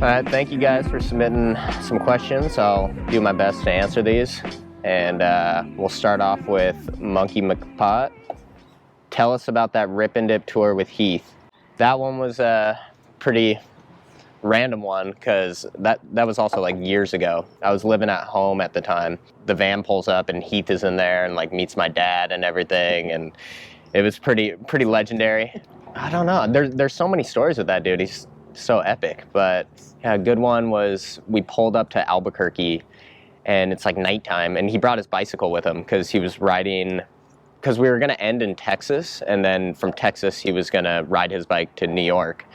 right, thank you guys for submitting some questions. I'll do my best to answer these. And we'll start off with Monkey McPot. Tell us about that Rip and Dip tour with Heath. That one was a pretty random one because that was also like years ago. I was living at home at the time. The van pulls up and Heath is in there and like meets my dad and everything, and it was pretty legendary. I don't know. There's so many stories with that dude. He's so epic. But yeah, a good one was we pulled up to Albuquerque, and it's like nighttime, and he brought his bicycle with him because he was riding. Because we were gonna end in Texas, and then from Texas he was gonna ride his bike to New York,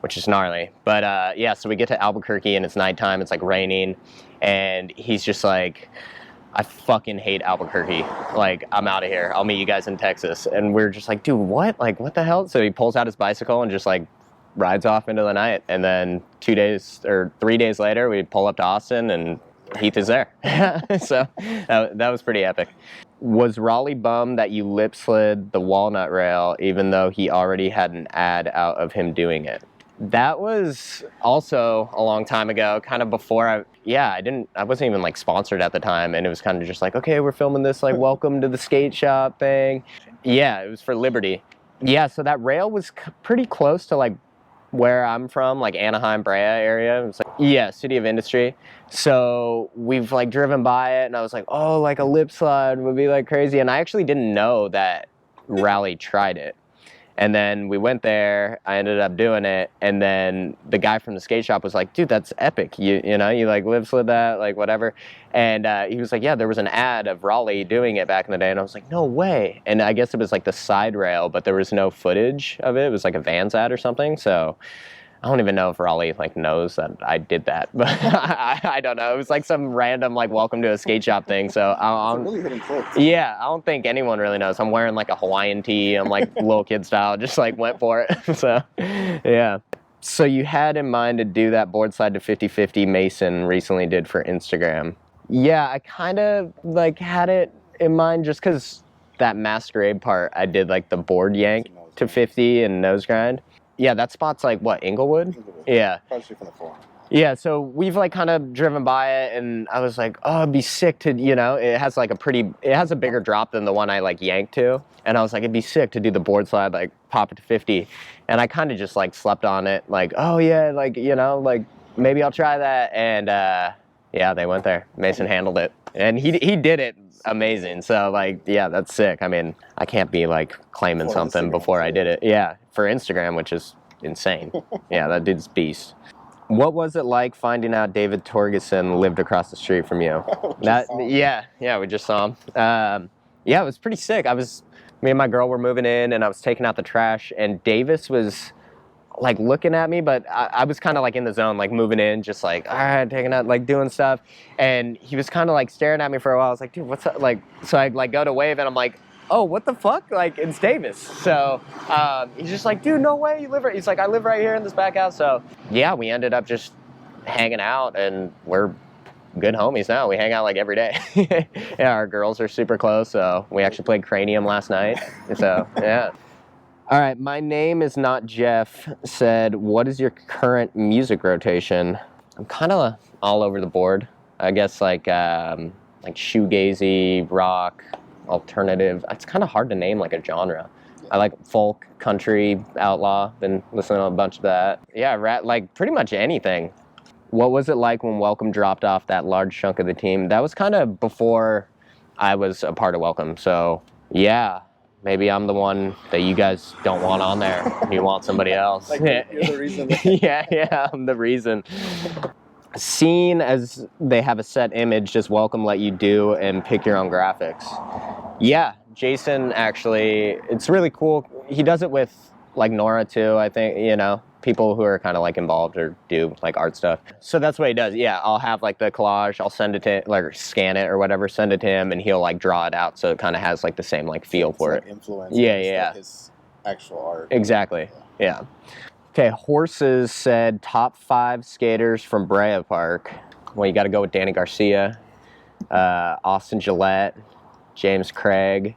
which is gnarly. But yeah, so we get to Albuquerque and it's nighttime, it's like raining, and he's just like, I fucking hate Albuquerque. Like, I'm out of here. I'll meet you guys in Texas. And we're just like, dude, what? Like, what the hell? So he pulls out his bicycle and just like rides off into the night. And then 3 days later, we pull up to Austin and Heath is there. So that was pretty epic. Was Raleigh bummed that you lip slid the walnut rail even though he already had an ad out of him doing it? That was also a long time ago, kind of before I wasn't even like sponsored at the time, and it was kind of just like, okay, we're filming this like welcome to the skate shop thing. Yeah, it was for Liberty. Yeah, so that rail was pretty close to like where I'm from, like Anaheim, Brea area. It was like, yeah, City of Industry. So we've like driven by it and I was like, oh, like a lip slide would be like crazy. And I actually didn't know that Raleigh tried it. And then we went there, I ended up doing it, and then the guy from the skate shop was like, dude, that's epic. You know, you like lip slid that, like whatever. And he was like, yeah, there was an ad of Raleigh doing it back in the day. And I was like, no way. And I guess it was like the side rail, but there was no footage of it. It was like a Vans ad or something. So I don't even know if Raleigh like knows that I did that, but I don't know. It was like some random like welcome to a skate shop thing. So I'm really hitting close. Yeah, I don't think anyone really knows. I'm wearing like a Hawaiian tee. I'm like little kid style, just like went for it. So yeah. So you had in mind to do that board slide to 50-50 Mason recently did for Instagram. Yeah, I kind of like had it in mind just because that masquerade part, I did like the board yank to 50 and nose grind. Yeah, that spot's like, what, Inglewood? Yeah. Probably from the forum. Yeah, so we've like kind of driven by it, and I was like, oh, it'd be sick to, you know, it has a bigger drop than the one I like yanked to. And I was like, it'd be sick to do the board slide, like pop it to 50. And I kind of just like slept on it, like, oh yeah, like, you know, like maybe I'll try that. And yeah, they went there. Mason handled it. And he did it amazing. So like, yeah, that's sick. I mean, I can't be like claiming For something Instagram, before I did it. Yeah, for Instagram, which is insane. Yeah, that dude's beast. What was it like finding out David Torgerson lived across the street from you? Yeah, we just saw him. Yeah, it was pretty sick. Me and my girl were moving in, and I was taking out the trash, and Davis was like looking at me, but I was kind of like in the zone, like moving in, just like, all right, taking out, like doing stuff. And he was kind of like staring at me for a while. I was like, dude, what's up? Like, so I like go to wave, and I'm like, oh, what the fuck? Like, it's Davis. So he's just like, dude, no way, you live right. He's like, I live right here in this back house. So yeah, we ended up just hanging out, and we're good homies now. We hang out like every day. Yeah, our girls are super close. So we actually played Cranium last night. So yeah. All right, my name is not Jeff said, what is your current music rotation? I'm kind of all over the board. I guess like shoegazy, rock, alternative. It's kind of hard to name like a genre. I like folk, country, outlaw. Been listening to a bunch of that. Yeah, like pretty much anything. What was it like when Welcome dropped off that large chunk of the team? That was kind of before I was a part of Welcome. So yeah, maybe I'm the one that you guys don't want on there. You want somebody else. Like you're the reason. Yeah, I'm the reason. Seeing as they have a set image, does Welcome let you do and pick your own graphics? Yeah, Jason actually, it's really cool. He does it with like Nora too, I think, you know, people who are kind of like involved or do like art stuff. So that's what he does. Yeah, I'll have like the collage, I'll send it to like scan it or whatever, send it to him, and he'll like draw it out so it kind of has like the same like feel for it. Influence. Yeah. Like his actual art. Exactly. Yeah. Okay, Horses said top 5 skaters from Brea Park. Well, you got to go with Danny Garcia, Austin Gillette, James Craig,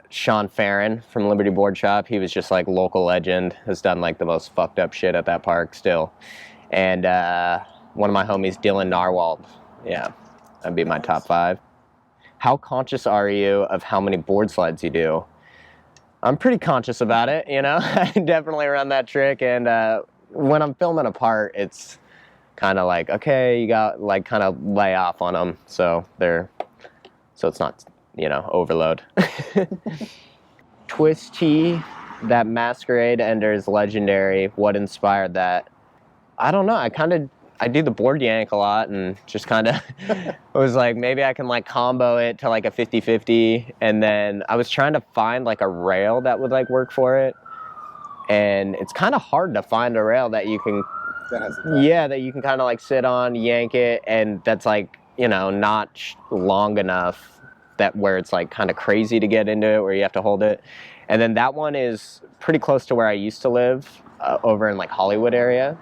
Sean Farron from Liberty Board Shop. He was just like local legend, has done like the most fucked up shit at that park still. and one of my homies, Dylan Narwhal. Yeah, that'd be my top 5. How conscious are you of how many board slides you do? I'm pretty conscious about it, you know. I definitely run that trick, and when I'm filming a part, it's kind of like, okay, you got like kind of lay off on them, so it's not, you know, overload. Twist T, that masquerade ender is legendary. What inspired that? I don't know. I do the board yank a lot, and just kind of was like, maybe I can like combo it to like a 50-50, and then I was trying to find like a rail that would like work for it, and it's kind of hard to find a rail that you can, that you can kind of like sit on, yank it, and that's like, you know, not long enough that where it's like kind of crazy to get into it, where you have to hold it. And then that one is pretty close to where I used to live, over in like Hollywood area.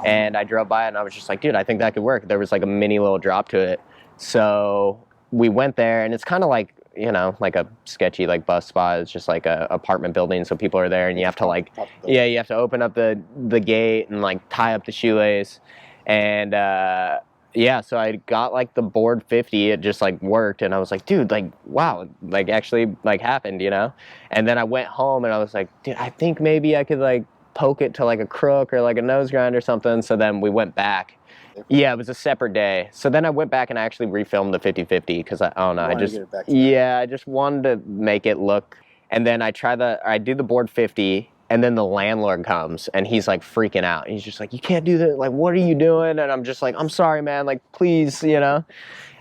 And I drove by it and I was just like, dude, I think that could work. There was like a mini little drop to it. So we went there, and it's kind of like, you know, like a sketchy like bus spot. It's just like a apartment building, so people are there, and you have to like, you have to open up the gate and like tie up the shoelace. And so I got like the board 50. It just like worked, and I was like, dude, like, wow, like actually like happened, you know. And then I went home and I was like, dude, I think maybe I could like poke it to like a crook or like a nose grind or something. So then we went back. Yeah, it was a separate day. So then I went back and I actually refilmed the 50-50 because I don't know, I just wanted to make it look. And then I do the board 50, and then the landlord comes and he's like freaking out. He's just like, you can't do that. Like, what are you doing? And I'm just like, I'm sorry, man. Like, please, you know.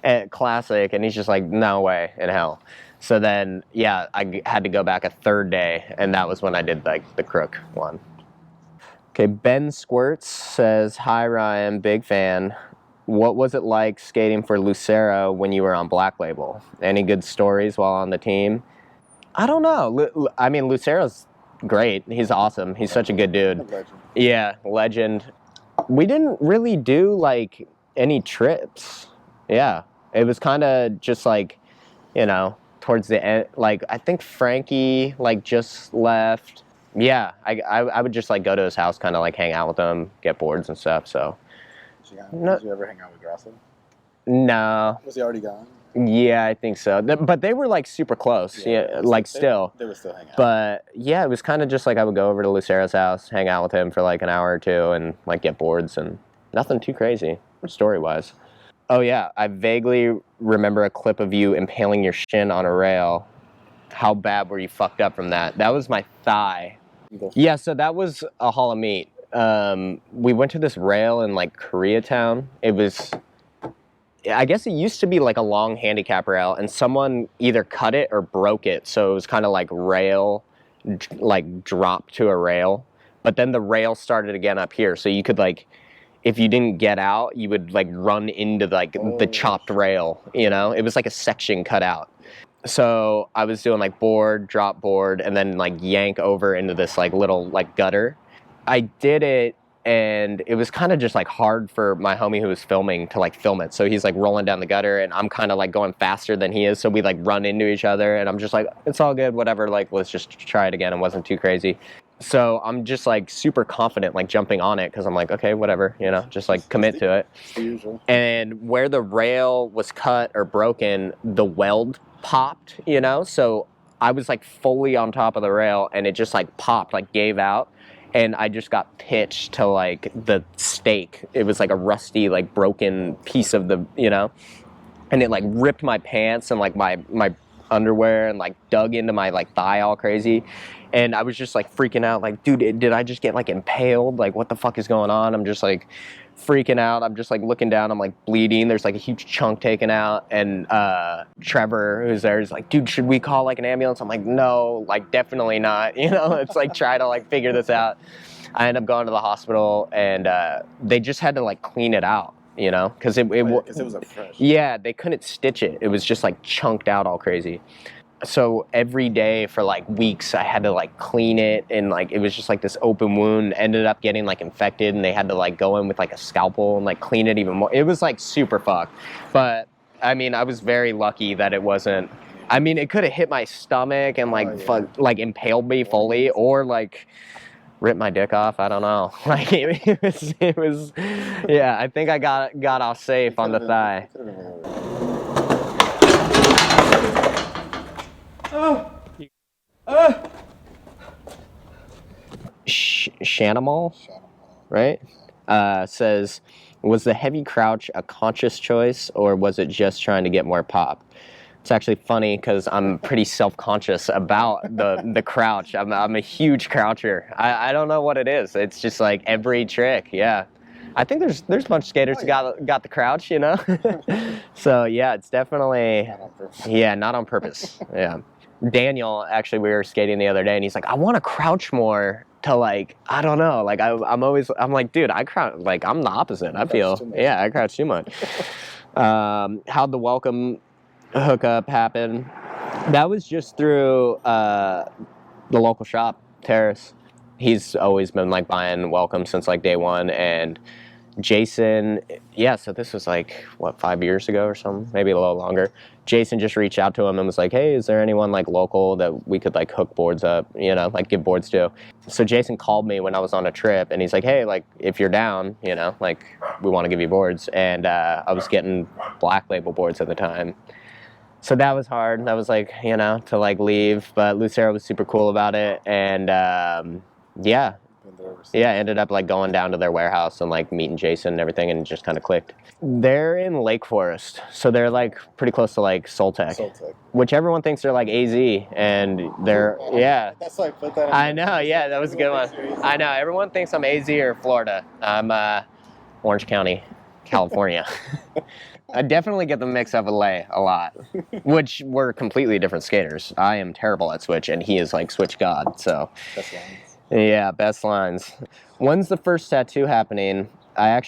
And classic. And he's just like, no way in hell. So then, yeah, I had to go back a third day, and that was when I did like the crook one. Okay, Ben Squirts says, hi Ryan, big fan. What was it like skating for Lucero when you were on Black Label? Any good stories while on the team? I don't know. I mean, Lucero's great. He's awesome. He's such a good dude. Legend. Yeah, legend. We didn't really do like any trips. Yeah, it was kind of just like, you know, towards the end. Like, I think Frankie like just left. Yeah, I would just like go to his house, kind of like hang out with him, get boards and stuff. So. Did you ever hang out with Grosso? No. Was he already gone? Yeah, I think so. But they were like super close. Yeah, like still. They would still hang out. But yeah, it was kind of just like I would go over to Lucero's house, hang out with him for like an hour or two, and like get boards, and nothing too crazy story-wise. Oh yeah, I vaguely remember a clip of you impaling your shin on a rail. How bad were you fucked up from that? That was my thigh. Yeah, so that was a Hall of Meat. We went to this rail in like Koreatown. It was, I guess it used to be like a long handicap rail, and someone either cut it or broke it. So it was kind of like rail, like dropped to a rail. But then the rail started again up here. So you could like, if you didn't get out, you would like run into like the chopped rail, you know? It was like a section cut out. So I was doing like board, drop board, and then like yank over into this like little like gutter. I did it, and it was kind of just like hard for my homie who was filming to like film it. So he's like rolling down the gutter, and I'm kind of like going faster than he is. So we like run into each other, and I'm just like, it's all good, whatever. Like, let's just try it again. It wasn't too crazy. So I'm just like super confident, like jumping on it, because I'm like, okay, whatever, you know, just like commit to it. And where the rail was cut or broken, the weld popped, you know, so I was like fully on top of the rail, and it just like popped, like gave out, and I just got pitched to like the stake. It was like a rusty, like broken piece of the, you know, and it like ripped my pants and like my underwear, and like dug into my like thigh all crazy. And I was just like freaking out, like, dude, did I just get like impaled? Like, what the fuck is going on? I'm just like freaking out. I'm just like looking down. I'm like bleeding. There's like a huge chunk taken out. And Trevor, who's there, is like, dude, should we call like an ambulance? I'm like, no, like definitely not. You know, it's like try to like figure this out. I ended up going to the hospital, and they just had to like clean it out, you know, because it was like fresh. Yeah, they couldn't stitch it. It was just like chunked out all crazy. So every day for like weeks, I had to like clean it, and like it was just like this open wound. Ended up getting like infected, and they had to like go in with like a scalpel and like clean it even more. It was like super fucked. But I mean, I was very lucky that it wasn't. I mean, it could have hit my stomach and like like impaled me fully, or like rip my dick off. I don't know. Like it was yeah. I think I got off safe on the thigh. Shanimal, right? Says, was the heavy crouch a conscious choice, or was it just trying to get more pop? It's actually funny because I'm pretty self-conscious about the crouch. I'm a huge croucher. I don't know what it is. It's just like every trick, yeah. I think there's a bunch of skaters who got the crouch, you know? So yeah, it's definitely, Not on purpose. yeah, not on purpose, yeah. Daniel, actually, we were skating the other day, and he's like, I want to crouch more to, like, I don't know, like, I'm like, dude, I crouch, like, I'm the opposite, I feel, yeah, I crouch too much. How'd the welcome hookup happen? That was just through the local shop, Terrace. He's always been, like, buying welcome since, like, day one, and Jason, yeah, so this was like, what, 5 years ago or something? Maybe a little longer. Jason just reached out to him and was like, hey, is there anyone like local that we could like hook boards up, you know, like give boards to? So Jason called me when I was on a trip and he's like, hey, like if you're down, you know, like we want to give you boards. And I was getting Black Label boards at the time. So that was hard. That was like, you know, to like leave. But Lucero was super cool about it. And yeah. Yeah, I ended up like going down to their warehouse and like meeting Jason and everything, and just kind of clicked. They're in Lake Forest, so they're like pretty close to like Soltec, which everyone thinks they're like AZ, and they're yeah. That's why I put that. I know, yeah, that was a good one. I know, everyone thinks I'm AZ or Florida. I'm Orange County, California. I definitely get the mix up with Lay a lot, which we're completely different skaters. I am terrible at switch, and he is like switch god. So. That's lines. Yeah, best lines. When's the first tattoo happening? I've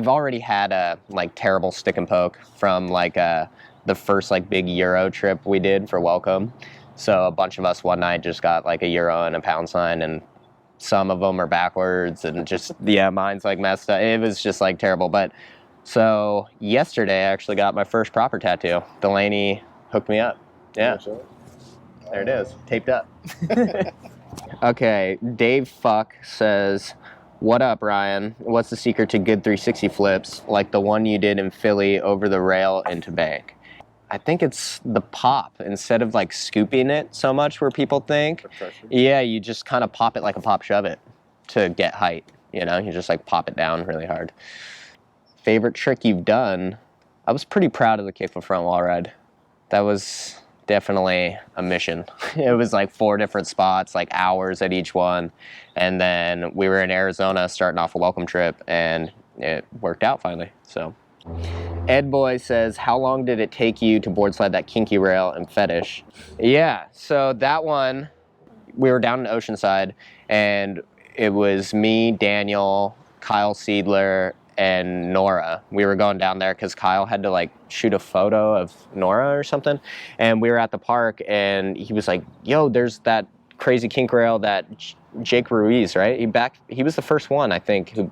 already had a like terrible stick and poke from like the first like big Euro trip we did for welcome. So a bunch of us one night just got like a Euro and a pound sign, and some of them are backwards and just yeah, mine's like messed up. It was just like terrible. But so yesterday I actually got my first proper tattoo. Delaney hooked me up. Yeah. There it is, taped up. Okay, Dave Fuck says, what up, Ryan? What's the secret to good 360 flips, like the one you did in Philly over the rail into bank? I think it's the pop, instead of like scooping it so much where people think. Yeah, you just kind of pop it like a pop shove it to get height, you know? You just like pop it down really hard. Favorite trick you've done? I was pretty proud of the kickflip front wall ride. That was definitely a mission. It was like 4 different spots, like hours at each one. And then we were in Arizona starting off a welcome trip, and it worked out finally. So Ed Boy says, how long did it take you to board slide that Kinky rail and Fetish? Yeah, so that one, we were down in Oceanside, and it was me, Daniel, Kyle Seidler, and Nora. We were going down there because Kyle had to like shoot a photo of Nora or something, and we were at the park, and he was like, yo, there's that crazy kink rail that Jake Ruiz, right? He was the first one, I think, who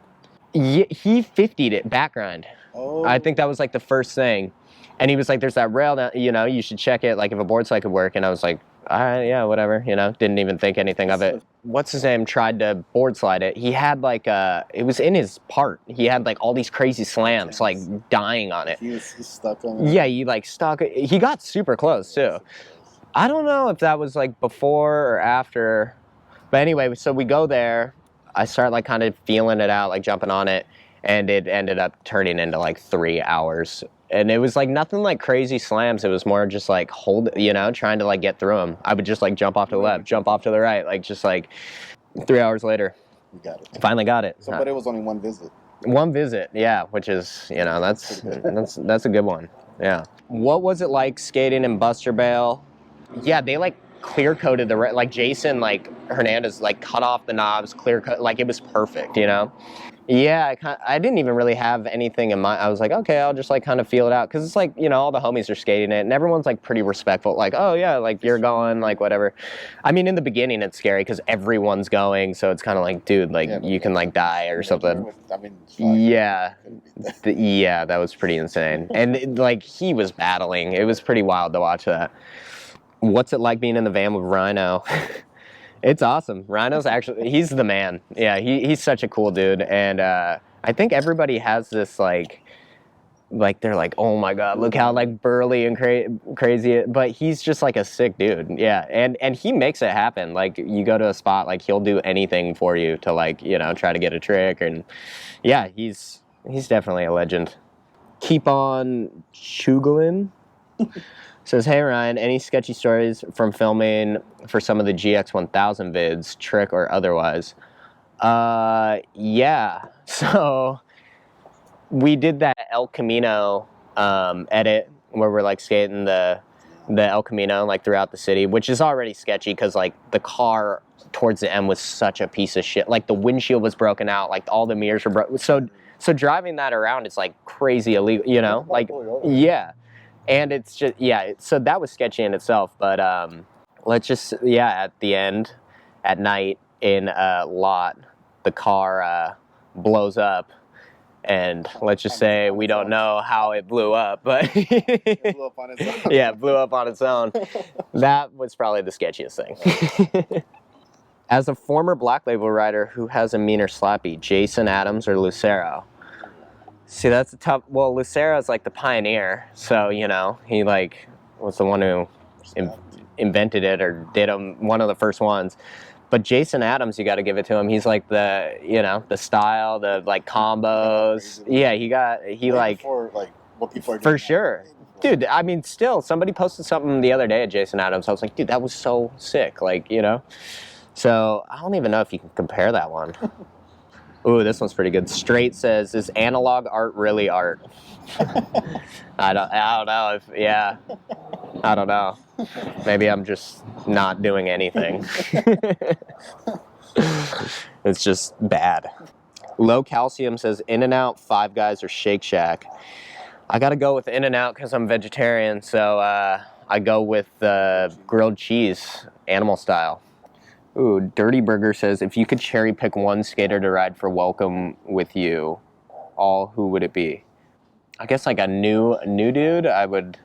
he 50'd it back grind. Oh. I think that was like the first thing, and he was like, there's that rail that, you know, you should check it, like if a board slide could work. And I was like, all right, yeah, whatever, you know, didn't even think anything of it. What's his name tried to board slide it. He had like it was in his part. He had like all these crazy slams, like dying on it. He stuck on it. Yeah, he like stuck. He got super close too. I don't know if that was like before or after, but anyway, so we go there. I start like kind of feeling it out, like jumping on it, and it ended up turning into like 3 hours. And it was like nothing like crazy slams. It was more just like trying to like get through them. I would just like jump off to the left, jump off to the right, like just like 3 hours later. You got it. Finally got it. So, but it was only one visit. One visit, yeah, which is, you know, that's a good one. Yeah. What was it like skating in Buster Bale? Yeah, they like clear coated like Jason, like Hernandez, like cut off the knobs, clear cut, like it was perfect, you know? Yeah, I didn't even really have anything in mind. I was like, okay, I'll just like kind of feel it out. Cause it's like, you know, all the homies are skating it and everyone's like pretty respectful. Like, oh yeah, like you're going, like whatever. I mean, in the beginning it's scary cause everyone's going. So it's kind of like, dude, like you can like die or something. Yeah. Yeah, that was pretty insane. And like he was battling. It was pretty wild to watch that. What's it like being in the van with Rhino? It's awesome. Rhino's actually, he's the man. Yeah, he's such a cool dude. And I think everybody has this like they're like, oh my god, look how like burly and crazy, but he's just like a sick dude. Yeah, and he makes it happen. Like you go to a spot, like he'll do anything for you to like, you know, try to get a trick. And yeah, he's definitely a legend. Keep on Chuglin says, hey Ryan, any sketchy stories from filming for some of the GX1000 vids, trick or otherwise? Yeah, so we did that El Camino edit where we're like skating the El Camino like throughout the city, which is already sketchy because like the car towards the end was such a piece of shit. Like the windshield was broken out, like all the mirrors were broken. So driving that around is like crazy illegal, you know? Like yeah, and it's just so that was sketchy in itself. But let's just at the end at night in a lot, the car blows up. And let's just say we don't know how it blew up, but It blew up on its own. yeah, it blew up on its own. That was probably the sketchiest thing. As a former Black Label writer who has a meaner slappy, Jason Adams or Lucero? See, that's a tough. Well, Lucero is like the pioneer, so you know he like was the one who invented it or did one of the first ones. But Jason Adams, you got to give it to him. He's like the, you know, the style, the like combos. Yeah, for sure. Dude, I mean, still, somebody posted something the other day at Jason Adams. I was like, dude, that was so sick. Like, you know. So I don't even know if you can compare that one. Ooh, this one's pretty good. Straight says, is analog art really art? I don't know if, yeah. I don't know. Maybe I'm just not doing anything. It's just bad. Low Calcium says In-N-Out, Five Guys, or Shake Shack. I gotta go with In-N-Out because I'm vegetarian, so I go with grilled cheese, animal style. Ooh, Dirty Burger says, if you could cherry pick one skater to ride for Welcome with you, who would it be? I guess like a new dude, I would...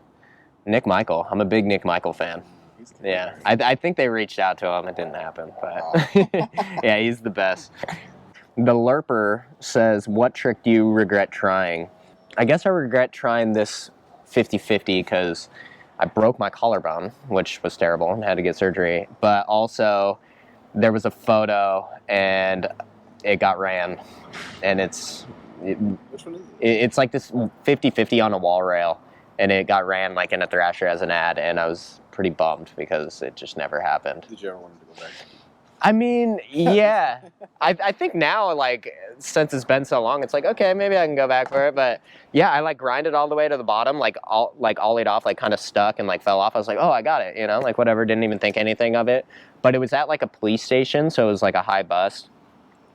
Nick Michael. I'm a big Nick Michael fan. Yeah, I think they reached out to him. It didn't happen, but yeah, he's the best. The Lurper says, what trick do you regret trying? I guess I regret trying this 50-50 because I broke my collarbone, which was terrible and had to get surgery. But also, there was a photo and it got ran. And Which one is it? It's like this 50-50 on a wall rail. And it got ran like in a Thrasher as an ad, and I was pretty bummed because it just never happened. Did you ever want to go back? I mean, yeah. I think now, like, since it's been so long, it's like, okay, maybe I can go back for it. But yeah, I like grinded all the way to the bottom, like ollied off, like kind of stuck and like fell off. I was like, oh, I got it, you know, like whatever. Didn't even think anything of it. But it was at like a police station, so it was like a high bust.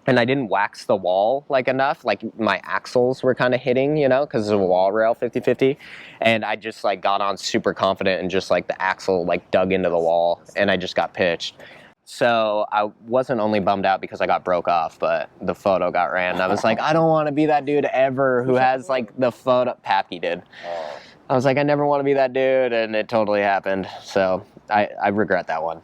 And I didn't wax the wall like enough, like my axles were kind of hitting, you know, because it's a wall rail 50-50. And I just like got on super confident and just like the axle like dug into the wall and I just got pitched. So I wasn't only bummed out because I got broke off, but the photo got ran. I was like, I don't want to be that dude ever who has like the photo. Pappy did. I was like, I never want to be that dude, and it totally happened. So I regret that one.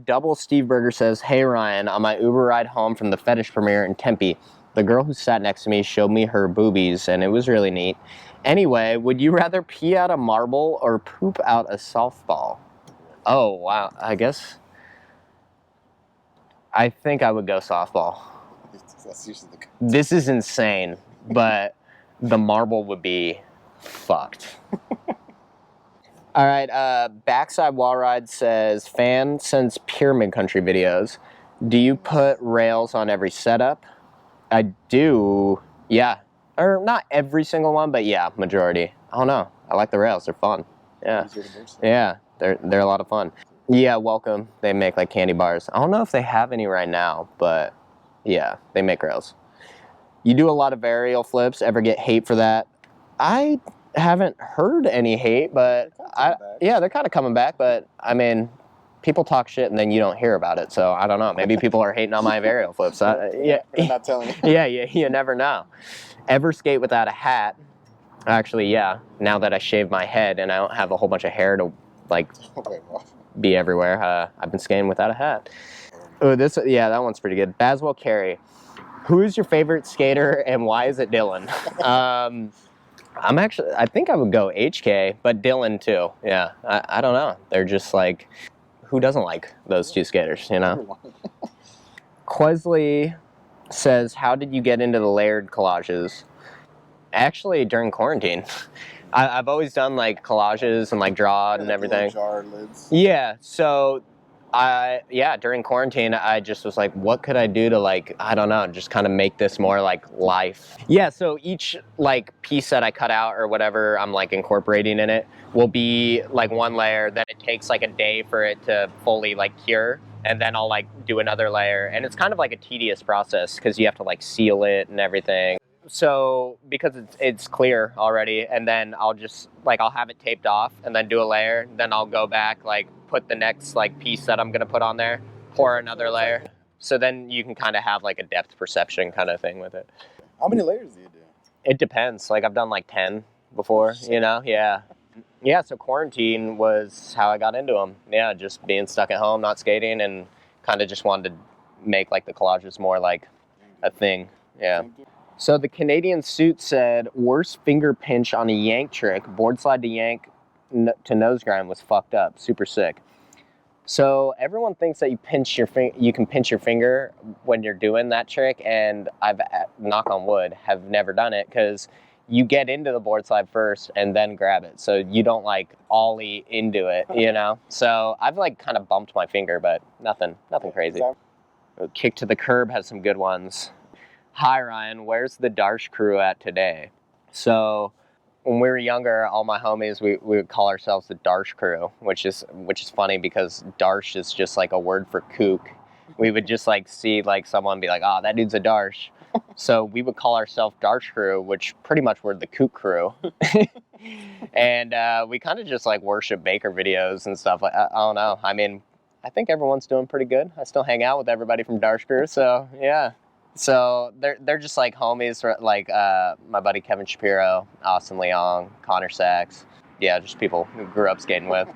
Double Steve Berger says, hey Ryan, on my Uber ride home from the Fetish premiere in Tempe, the girl who sat next to me showed me her boobies and it was really neat. Anyway, would you rather pee out a marble or poop out a softball? Oh, wow. I guess I think I would go softball. This is insane, but the marble would be fucked. All right, Backside Wall Ride says, fan sends Pyramid Country videos. Do you put rails on every setup? I do, yeah. Or not every single one, but yeah, majority. I don't know. I like the rails. They're fun. Yeah. Yeah, they're a lot of fun. Yeah, Welcome. They make like candy bars. I don't know if they have any right now, but yeah, they make rails. You do a lot of aerial flips. Ever get hate for that? I haven't heard any hate, but they're kind of coming back. But I mean, people talk shit and then you don't hear about it. So I don't know. Maybe people are hating on my aerial flips. They're not telling you. Yeah, you never know. Ever skate without a hat? Actually, yeah. Now that I shave my head and I don't have a whole bunch of hair to like be everywhere. I've been skating without a hat. Oh, that one's pretty good. Baswell Carey. Who is your favorite skater and why is it Dylan? I think I would go HK, but Dylan too. Yeah, I don't know. They're just like, who doesn't like those two skaters, you know? Quesley says, how did you get into the layered collages? Actually, during quarantine. I've always done like collages and like draw and everything. Jar lids. Yeah, so during quarantine, I just was like, what could I do to like, I don't know, just kind of make this more like life. Yeah, so each like piece that I cut out or whatever I'm like incorporating in it will be like one layer, then it takes like a day for it to fully like cure, and then I'll like do another layer. And it's kind of like a tedious process because you have to like seal it and everything. So because it's clear already, and then I'll just like I'll have it taped off and then do a layer, then I'll go back, like put the next like piece that I'm gonna put on there, pour another layer, so then you can kind of have like a depth perception kind of thing with it. How many layers do you do? It depends. Like I've done like 10 before, you know. Yeah, so quarantine was how I got into them. Yeah, just being stuck at home, not skating, and kind of just wanted to make like the collages more like a thing. Yeah. So the Canadian suit said, worst finger pinch on a yank trick, board slide to yank to nose grind was fucked up, super sick. So everyone thinks that you can pinch your finger when you're doing that trick, and I've, knock on wood, have never done it because you get into the board slide first and then grab it. So you don't like ollie into it, you know? So I've like kind of bumped my finger, but nothing crazy. Kick to the curb has some good ones. Hi Ryan, where's the Darsh crew at today? So when we were younger, all my homies, we would call ourselves the Darsh crew, which is funny because Darsh is just like a word for kook. We would just like see like someone be like, oh, that dude's a Darsh. So we would call ourselves Darsh crew, which pretty much were the kook crew. And we kind of just like worship Baker videos and stuff. I don't know. I mean, I think everyone's doing pretty good. I still hang out with everybody from Darsh crew, so yeah. So they're just like homies, like my buddy Kevin Shapiro, Austin Leong, Connor Sachs. Yeah, just people who grew up skating with.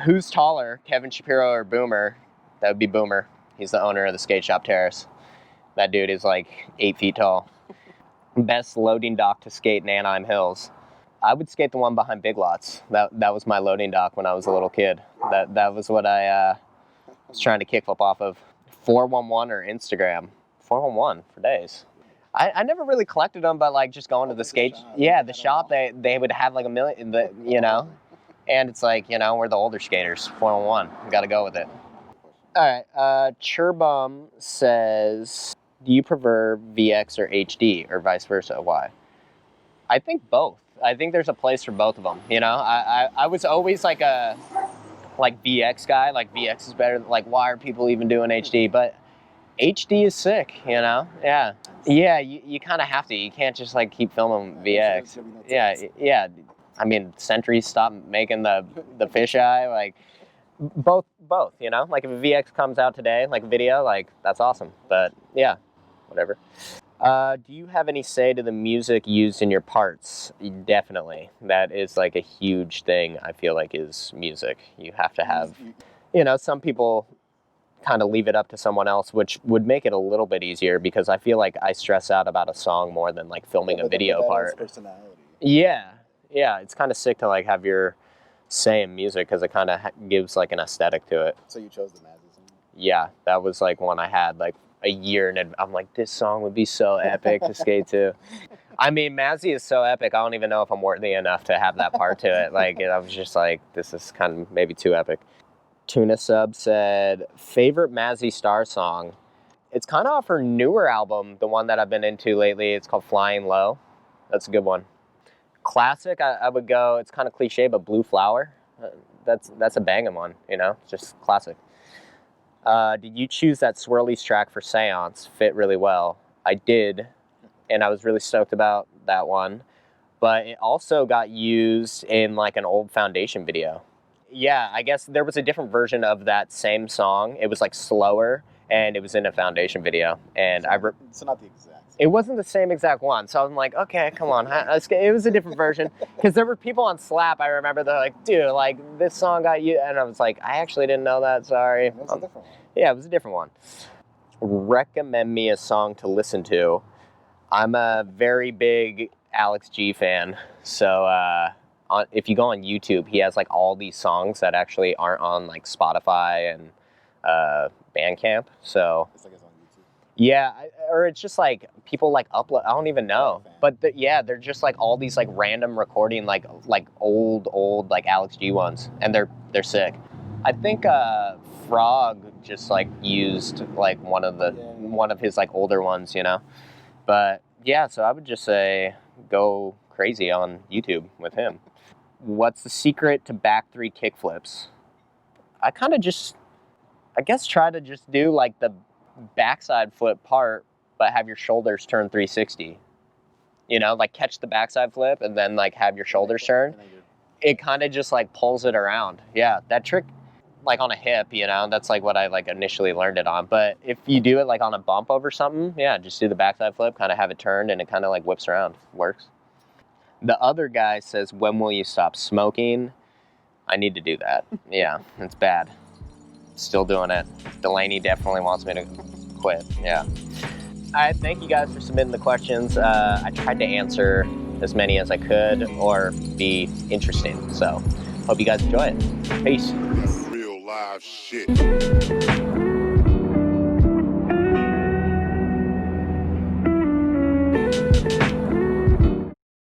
Who's taller, Kevin Shapiro or Boomer? That would be Boomer. He's the owner of the skate shop Terrace. That dude is like 8 feet tall. Best loading dock to skate in Anaheim Hills. I would skate the one behind Big Lots. That was my loading dock when I was a little kid. That was what I was trying to kickflip off of. 411 or Instagram. 411 for days. I never really collected them, but like just going to the skate, the shop, they would have like a million, you know, and it's like, you know, we're the older skaters. 411, we got to go with it. All right, Churbum says, do you prefer VX or HD or vice versa? Why? I think both. I think there's a place for both of them. You know, I was always like a VX guy. Like VX is better. Like why are people even doing HD? But HD is sick, you know? Yeah. Yeah, you kind of have to. You can't just, like, keep filming VX. Yeah. I mean, Century stopped making the fisheye. Like, both, you know? Like, if a VX comes out today, like, video, like, that's awesome. But, yeah, whatever. Do you have any say to the music used in your parts? Definitely. That is, like, a huge thing, I feel like, is music. You have to have, you know, some people kind of leave it up to someone else, which would make it a little bit easier because I feel like I stress out about a song more than like filming a video part. Personality. Yeah, it's kind of sick to like have your say in music because it kind of gives like an aesthetic to it. So you chose the Mazzy song? Yeah, that was like one I had like a year and I'm like, this song would be so epic to skate to. I mean, Mazzy is so epic, I don't even know if I'm worthy enough to have that part to it. Like, I was just like, this is kind of maybe too epic. Tuna Sub said, favorite Mazzy Star song? It's kind of off her newer album, the one that I've been into lately. It's called Flying Low. That's a good one. Classic, I would go, it's kind of cliche, but Blue Flower. That's a banging one, you know? It's just classic. Did you choose that Swirlies track for Seance? Fit really well. I did, and I was really stoked about that one. But it also got used in like an old Foundation video. Yeah, I guess there was a different version of that same song. It was like slower, and it was in a Foundation video. And so not the exact It wasn't the same exact one, so I'm like, okay, come on. It was a different version because there were people on Slap. I remember they're like, dude, like this song got you, and I was like, I actually didn't know that. Sorry. It was a different one. Yeah, it was a different one. Recommend me a song to listen to. I'm a very big Alex G fan, so if you go on YouTube, he has like all these songs that actually aren't on like Spotify and Bandcamp. So It's like it's on YouTube. yeah, or it's just like people like upload. I don't even know, but they're just like all these like random recording like old like Alex G ones, and they're sick. I think Frog just like used like one of his like older ones, you know. But yeah, so I would just say go crazy on YouTube with him. What's the secret to back 3 kickflips? I kind of just, I guess, try to just do like the backside flip part, but have your shoulders turn 360. You know, like catch the backside flip and then like have your shoulders turn. It kind of just like pulls it around. Yeah, that trick, like on a hip, you know, that's like what I like initially learned it on. But if you do it like on a bump over something, yeah, just do the backside flip, kind of have it turned, and it kind of like whips around. Works. The other guy says, when will you stop smoking? I need to do that. Yeah, it's bad. Still doing it. Delaney definitely wants me to quit. Yeah. All right, thank you guys for submitting the questions. I tried to answer as many as I could or be interesting. So hope you guys enjoy it. Peace. Real live shit.